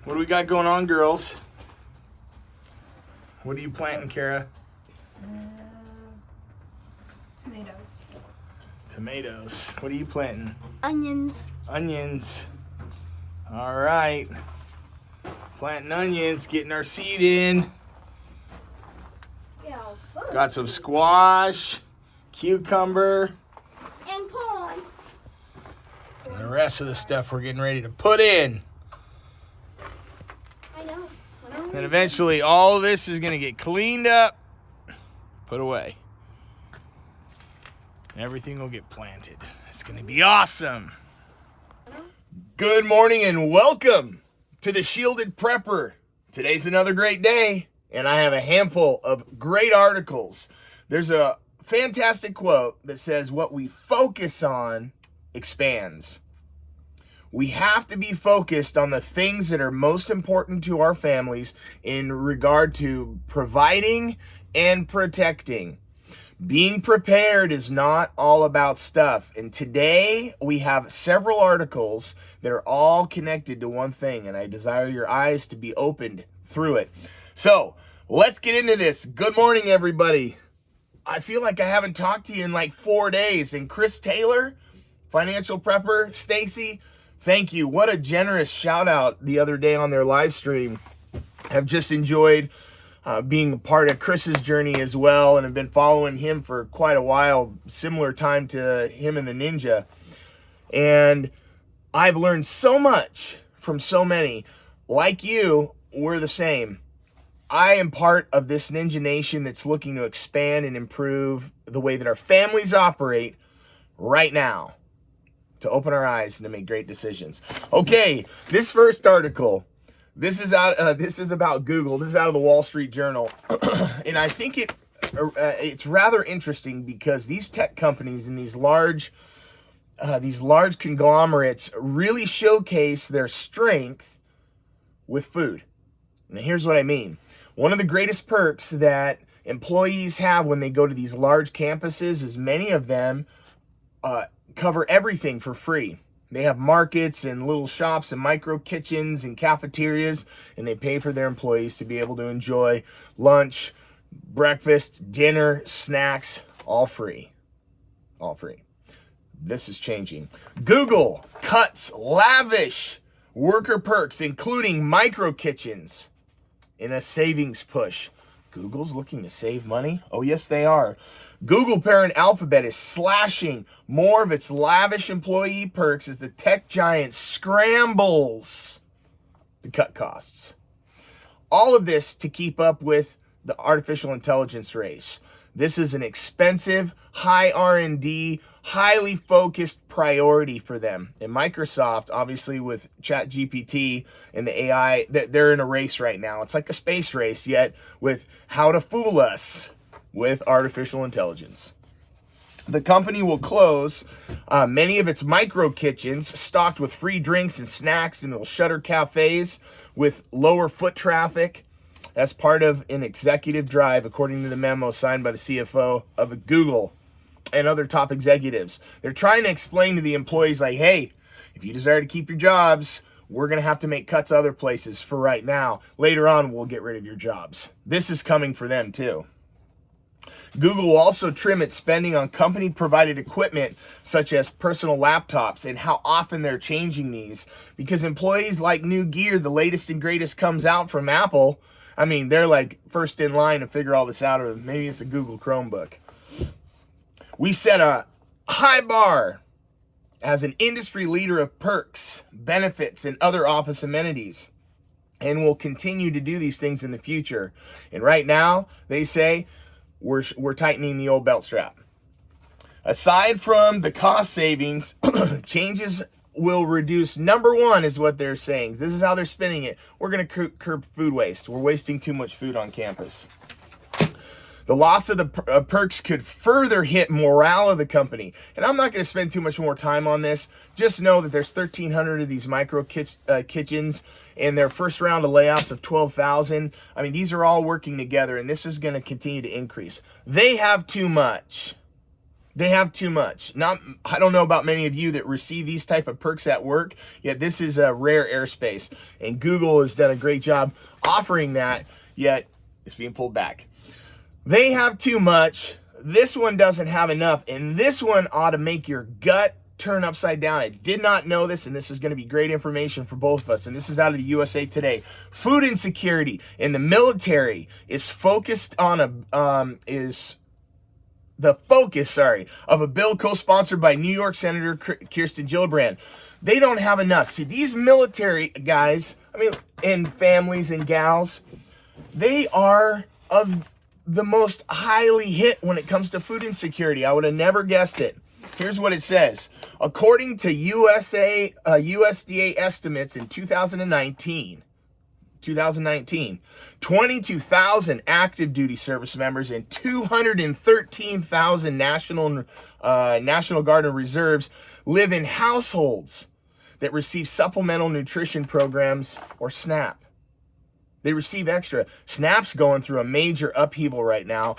What do we got going on, girls? What are you planting, Kara? Tomatoes. Tomatoes. What are you planting? Onions. Onions. All right. Planting onions, getting our seed in. Yeah. Got some squash, cucumber, And corn. and the rest of the stuff we're getting ready to put in. I know. And eventually all of this is going to get cleaned up, put away. And everything will get planted. It's going to be awesome. Good morning and welcome to the Shielded Prepper. Today's another great day, and I have a handful of great articles. There's a fantastic quote that says, "What we focus on expands." We have to be focused on the things that are most important to our families in regard to providing and protecting. Being prepared is not all about stuff. And today we have several articles that are all connected to one thing, and I desire your eyes to be opened through it. So let's get into this. Good morning, everybody. I feel like I haven't talked to you in like 4 days. And Chris Taylor, Financial Prepper, Stacy, thank you. What a generous shout out the other day on their live stream. Have just enjoyed being a part of Chris's journey as well, and have been following him for quite a while, similar time to him and the Ninja. And I've learned so much from so many. Like you, we're the same. I am part of this Ninja Nation that's looking to expand and improve the way that our families operate right now, to open our eyes and to make great decisions. Okay, this first article, this is about Google. This is out of the Wall Street Journal, and I think it's rather interesting because these tech companies and these large conglomerates really showcase their strength with food. Now, here's what I mean. One of the greatest perks that employees have when they go to these large campuses is many of them cover everything for free. They have markets and little shops and micro kitchens and cafeterias, and they pay for their employees to be able to enjoy lunch, breakfast, dinner, snacks, all free. All free. This is changing. Google cuts lavish worker perks, including micro kitchens, in a savings push. Google's looking to save money? Oh, yes, they are. Google parent Alphabet is slashing more of its lavish employee perks as the tech giant scrambles to cut costs. All of this to keep up with the artificial intelligence race. This is an expensive, high R&D, highly focused priority for them. And Microsoft, obviously with ChatGPT and the AI, they're in a race right now. It's like a space race, yet with how to fool us with artificial intelligence. The company will close many of its micro kitchens stocked with free drinks and snacks, and it'll shutter cafes with lower foot traffic as part of an executive drive, according to the memo signed by the CFO of Google and other top executives. They're trying to explain to the employees, like, hey, if you desire to keep your jobs, we're going to have to make cuts other places for right now. Later on, we'll get rid of your jobs. This is coming for them too. Google will also trim its spending on company-provided equipment, such as personal laptops, and how often they're changing these, because employees like new gear. The latest and greatest comes out from Apple. I mean, they're like first in line to figure all this out, or maybe it's a Google Chromebook. We set a high bar as an industry leader of perks, benefits, and other office amenities, and will continue to do these things in the future. And right now, they say, we're tightening the old belt strap. Aside from the cost savings, changes will reduce. Number one is what they're saying. This is how they're spinning it. We're going to curb food waste. We're wasting too much food on campus. The loss of the perks could further hit morale of the company. And I'm not going to spend too much more time on this. Just know that there's 1,300 of these micro kitchens, and their first round of layoffs of 12,000. I mean, these are all working together, and this is going to continue to increase. They have too much. They have too much. I don't know about many of you that receive these type of perks at work, yet this is a rare airspace. And Google has done a great job offering that, yet it's being pulled back. They have too much. This one doesn't have enough. And this one ought to make your gut turn upside down. I did not know this, and this is going to be great information for both of us. And this is out of the USA Today. Food insecurity in the military is focused on the focus of a bill co-sponsored by New York Senator Kirsten Gillibrand. They don't have enough. See, these military guys, and families and gals, they are of the most highly hit when it comes to food insecurity. I would have never guessed it. Here's what it says. According to USDA estimates in 2019, 22,000 active duty service members and 213,000 National Guard and Reserves live in households that receive supplemental nutrition programs or SNAP. They receive extra. SNAP's going through a major upheaval right now,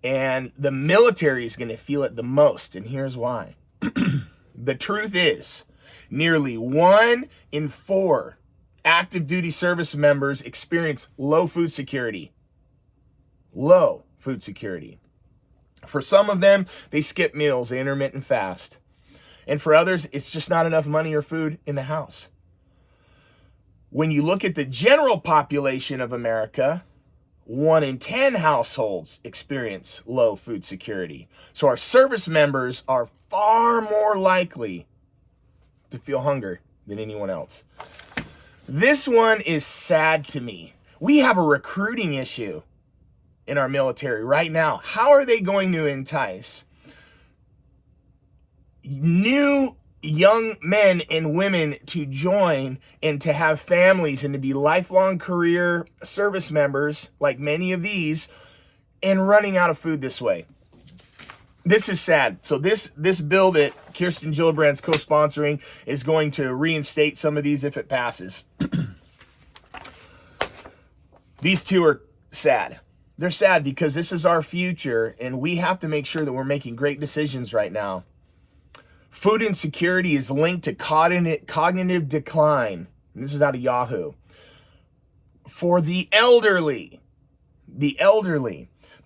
and the military is going to feel it the most, and here's why. The truth is, nearly 1 in 4 active duty service members experience low food security. Low food security. For some of them, they skip meals, they intermittent fast. And for others, it's just not enough money or food in the house. When you look at the general population of America, 1 in 10 households experience low food security. So our service members are far more likely to feel hunger than anyone else. This one is sad to me. We have a recruiting issue in our military right now. How are they going to entice new young men and women to join and to have families and to be lifelong career service members like many of these and running out of food this way? This is sad. So this bill that Kirsten Gillibrand's co-sponsoring is going to reinstate some of these if it passes. These two are sad. They're sad because this is our future, and we have to make sure that we're making great decisions right now. Food insecurity is linked to cognitive decline. And this is out of Yahoo. For the elderly, the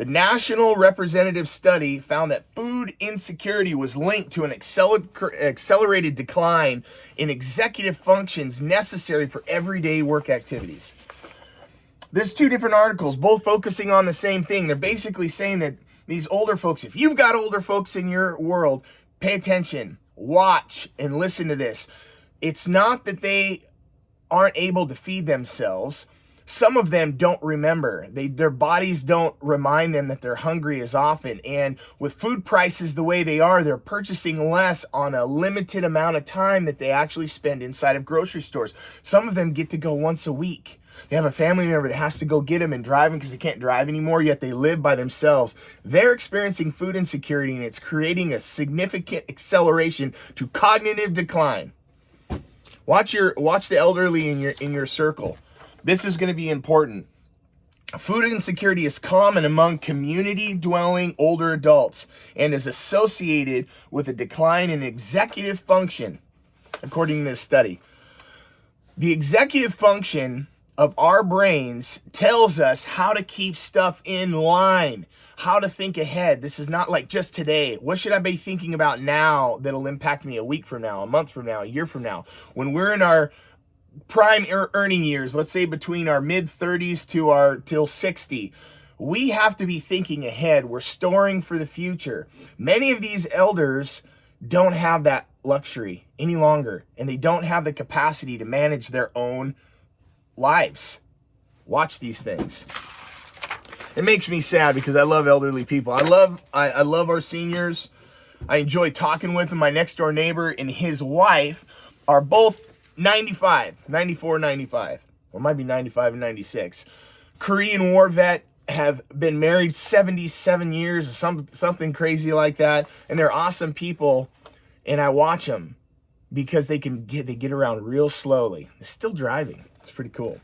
National Representative Study found that food insecurity was linked to an accelerated decline in executive functions necessary for everyday work activities. There's 2 different articles, both focusing on the same thing. They're basically saying that these older folks, if you've got older folks in your world, pay attention, watch, and listen to this. It's not that they aren't able to feed themselves. Some of them don't remember. Their bodies don't remind them that they're hungry as often. And with food prices the way they are, they're purchasing less on a limited amount of time that they actually spend inside of grocery stores. Some of them get to go once a week. They have a family member that has to go get them and drive them because they can't drive anymore, yet they live by themselves. They're experiencing food insecurity, and it's creating a significant acceleration to cognitive decline. Watch the elderly in your circle. This is going to be important. Food insecurity is common among community-dwelling older adults and is associated with a decline in executive function, according to this study. The executive function of our brains tells us how to keep stuff in line, how to think ahead. This is not like just today. What should I be thinking about now that'll impact me a week from now, a month from now, a year from now? When we're in our prime earning years, let's say between our mid-30s till 60, we have to be thinking ahead. We're storing for the future. Many of these elders don't have that luxury any longer, and they don't have the capacity to manage their own lives. Watch these things. It makes me sad because I love elderly people. I love our seniors. I enjoy talking with them. My next door neighbor and his wife are both 94, 95. Or might be 95 and 96. Korean War vet, have been married 77 years or something crazy like that. And they're awesome people. And I watch them because they get around real slowly. They're still driving. It's pretty cool.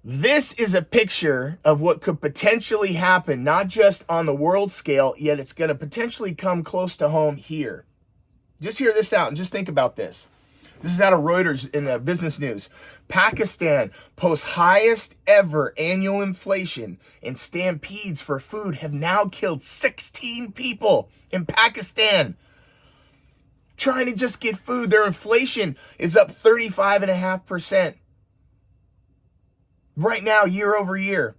This is a picture of what could potentially happen, not just on the world scale, yet it's going to potentially come close to home here. Just hear this out and just think about this. This is out of Reuters in the business news. Pakistan posts highest ever annual inflation, and stampedes for food have now killed 16 people in Pakistan trying to just get food. Their inflation is up 35.5%. Right now, year over year,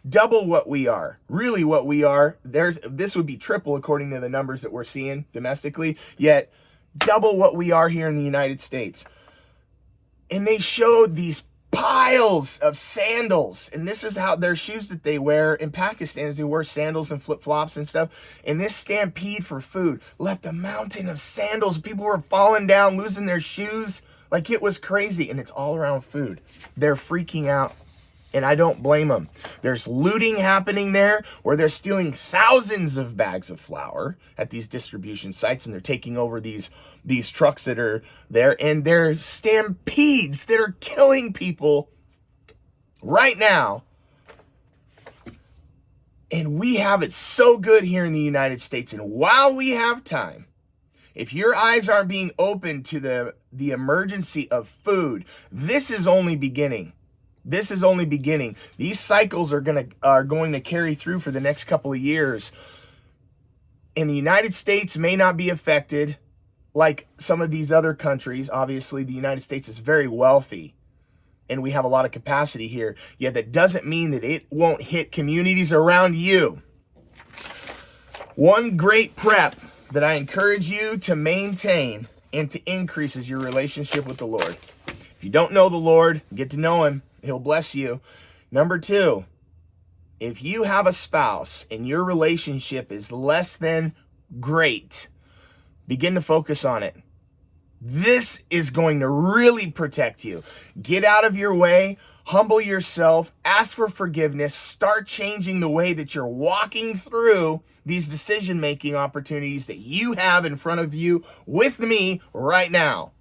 double what we are. Really what we are. This would be triple according to the numbers that we're seeing domestically, yet double what we are here in the United States. And they showed these piles of sandals, and this is how their shoes that they wear in Pakistan is they wear sandals and flip-flops and stuff. And this stampede for food left a mountain of sandals. People were falling down, losing their shoes. Like, it was crazy, and it's all around food. They're freaking out, and I don't blame them. There's looting happening there where they're stealing thousands of bags of flour at these distribution sites, and they're taking over these trucks that are there, and there's stampedes that are killing people right now. And we have it so good here in the United States, and while we have time, if your eyes aren't being open to the emergency of food, this is only beginning. This is only beginning. These cycles are going to carry through for the next couple of years. And the United States may not be affected like some of these other countries. Obviously, the United States is very wealthy, and we have a lot of capacity here. Yet that doesn't mean that it won't hit communities around you. One great prep that I encourage you to maintain and to increase is your relationship with the Lord. If you don't know the Lord, get to know him. He'll bless you. Number 2, if you have a spouse and your relationship is less than great, begin to focus on it. This is going to really protect you. Get out of your way, humble yourself, ask for forgiveness, start changing the way that you're walking through these decision-making opportunities that you have in front of you with me right now.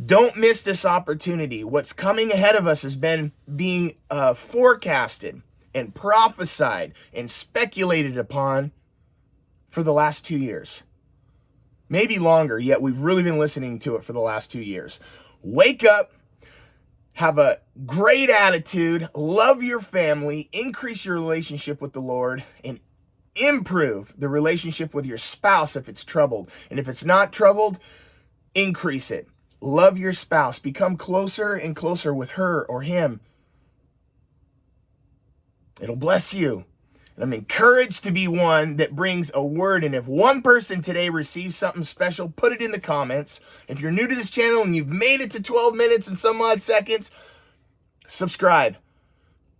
Don't miss this opportunity. What's coming ahead of us has been being forecasted and prophesied and speculated upon for the last 2 years. Maybe longer, yet we've really been listening to it for the last 2 years. Wake up, have a great attitude, love your family, increase your relationship with the Lord, and improve the relationship with your spouse if it's troubled. And if it's not troubled, increase it. Love your spouse. Become closer and closer with her or him. It'll bless you. And I'm encouraged to be one that brings a word. And if one person today receives something special, put it in the comments. If you're new to this channel and you've made it to 12 minutes and some odd seconds, subscribe.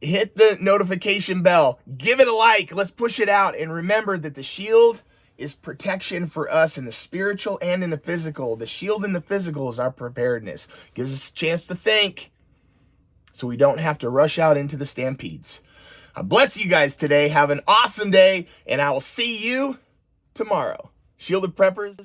Hit the notification bell. Give it a like. Let's push it out. And remember that the shield is protection for us in the spiritual and in the physical. The shield in the physical is our preparedness. Gives us a chance to think so we don't have to rush out into the stampedes. I bless you guys today. Have an awesome day, and I will see you tomorrow. Shielded Preppers.